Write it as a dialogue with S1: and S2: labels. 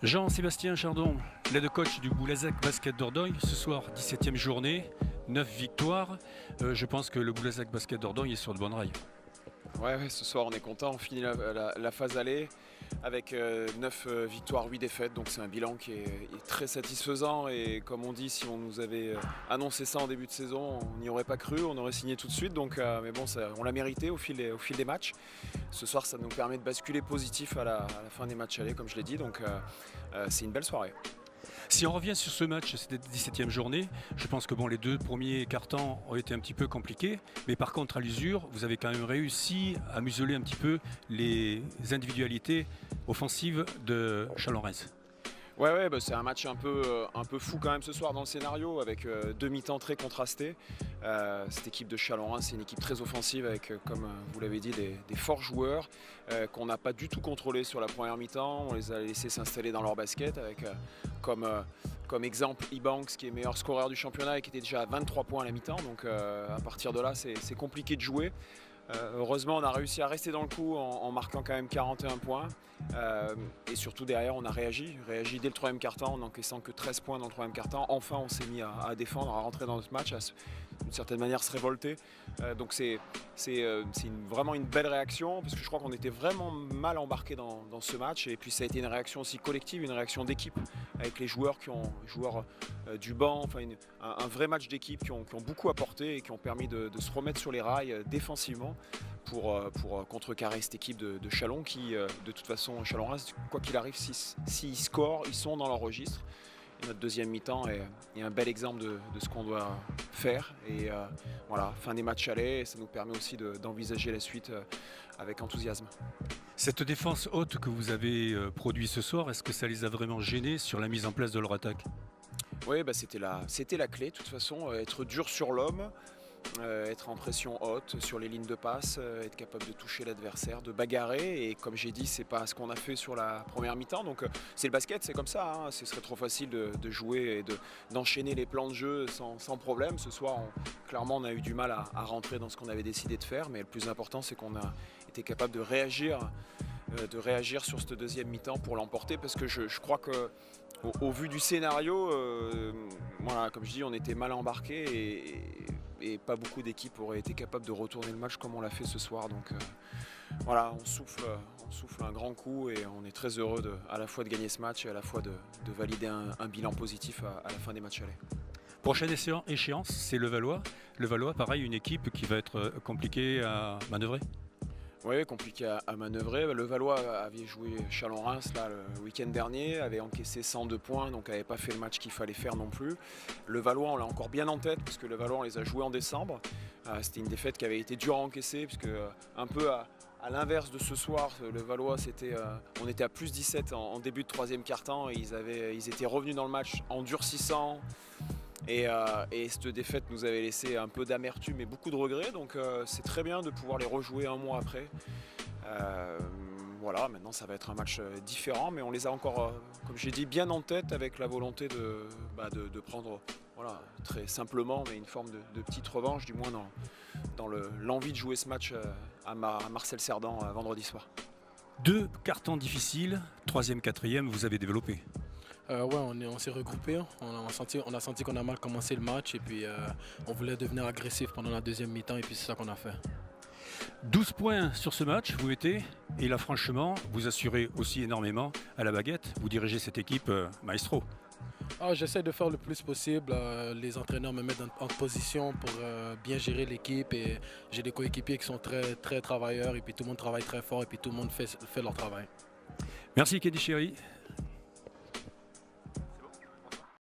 S1: Jean-Sébastien Chardon, l'aide coach du Boulazac Basket Dordogne. Ce soir, 17e journée, 9 victoires. Je pense que le Boulazac Basket Dordogne est sur de bonnes rails.
S2: Ouais, ce soir on est content, on finit la phase aller avec 9 victoires, 8 défaites, donc c'est un bilan qui est très satisfaisant et comme on dit, si on nous avait annoncé ça en début de saison, on n'y aurait pas cru, on aurait signé tout de suite, donc, mais bon, on l'a mérité au fil des matchs. Ce soir ça nous permet de basculer positif à la fin des matchs allés, comme je l'ai dit, donc c'est une belle soirée.
S1: Si on revient sur ce match, c'était 17e journée, je pense que les deux premiers quarts-temps ont été un petit peu compliqués, mais par contre à l'usure, vous avez quand même réussi à museler un petit peu les individualités offensives de Chalon-Reims.
S2: Ouais, c'est un match un peu fou quand même ce soir dans le scénario, avec deux mi-temps très contrastés. Cette équipe de Chalon-Reims, c'est une équipe très offensive avec, comme vous l'avez dit, des forts joueurs qu'on n'a pas du tout contrôlés sur la première mi-temps. On les a laissés s'installer dans leur basket avec comme exemple E-Banks qui est meilleur scoreur du championnat et qui était déjà à 23 points à la mi-temps. Donc à partir de là, c'est compliqué de jouer. Heureusement, on a réussi à rester dans le coup en marquant quand même 41 points. Et surtout derrière, on a réagi dès le troisième quart-temps en n'encaissant que 13 points dans le troisième quart-temps. Enfin, on s'est mis à défendre, à rentrer dans notre match, à d'une certaine manière se révolter. Donc c'est vraiment une belle réaction parce que je crois qu'on était vraiment mal embarqués dans ce match. Et puis ça a été une réaction aussi collective, une réaction d'équipe avec les joueurs du banc, enfin un vrai match d'équipe qui ont beaucoup apporté et qui ont permis de se remettre sur les rails défensivement pour contrecarrer cette équipe de Chalon qui, de toute façon, Chalon-Reims, quoi qu'il arrive, s'ils scorent, ils sont dans leur registre. Et notre deuxième mi-temps est un bel exemple de ce qu'on doit faire. Et voilà, fin des matchs allés, et ça nous permet aussi d'envisager la suite avec enthousiasme.
S1: Cette défense haute que vous avez produite ce soir, est-ce que ça les a vraiment gênés sur la mise en place de leur attaque?
S2: Oui, c'était la clé, de toute façon, être dur sur l'homme. Être en pression haute sur les lignes de passe, être capable de toucher l'adversaire, de bagarrer. Et comme j'ai dit, c'est pas ce qu'on a fait sur la première mi-temps. Donc c'est le basket, c'est comme ça. Hein. Ce serait trop facile de jouer et d'enchaîner les plans de jeu sans problème. Ce soir, clairement, on a eu du mal à rentrer dans ce qu'on avait décidé de faire. Mais le plus important, c'est qu'on a été capable de réagir sur cette deuxième mi-temps pour l'emporter. Parce que je crois que au vu du scénario, voilà, comme je dis, on était mal embarqués et pas beaucoup d'équipes auraient été capables de retourner le match comme on l'a fait ce soir. Donc voilà, on souffle un grand coup et on est très heureux à la fois de gagner ce match et à la fois de valider un bilan positif à la fin des matchs allés.
S1: Prochaine échéance, c'est Levallois. Levallois, pareil, une équipe qui va être compliquée à manœuvrer.
S2: Oui, compliqué à manœuvrer. Levallois avait joué Chalon-Reims le week-end dernier, avait encaissé 102 points, donc n'avait pas fait le match qu'il fallait faire non plus. Levallois, on l'a encore bien en tête, parce que Levallois, on les a joués en décembre. C'était une défaite qui avait été dure à encaisser, puisque un peu à l'inverse de ce soir, Levallois, on était à plus 17 en début de troisième quart-temps, et ils étaient revenus dans le match endurcissant. Et cette défaite nous avait laissé un peu d'amertume et beaucoup de regrets, donc c'est très bien de pouvoir les rejouer un mois après. Voilà, maintenant ça va être un match différent, mais on les a encore, comme j'ai dit, bien en tête avec la volonté de prendre, voilà, très simplement, mais une forme de petite revanche, du moins dans l'envie de jouer ce match à Marcel Cerdan vendredi soir.
S1: Deux cartons difficiles, troisième, quatrième, vous avez développé.
S3: Ouais, on s'est regroupé. On a senti qu'on a mal commencé le match et puis on voulait devenir agressif pendant la deuxième mi-temps et puis c'est ça qu'on a fait.
S1: 12 points sur ce match, vous mettez, et là franchement, vous assurez aussi énormément à la baguette. Vous dirigez cette équipe maestro.
S3: J'essaie de faire le plus possible. Les entraîneurs me mettent en position pour bien gérer l'équipe et j'ai des coéquipiers qui sont très, très travailleurs et puis tout le monde travaille très fort et puis tout le monde fait leur travail.
S1: Merci Keddy Chéri.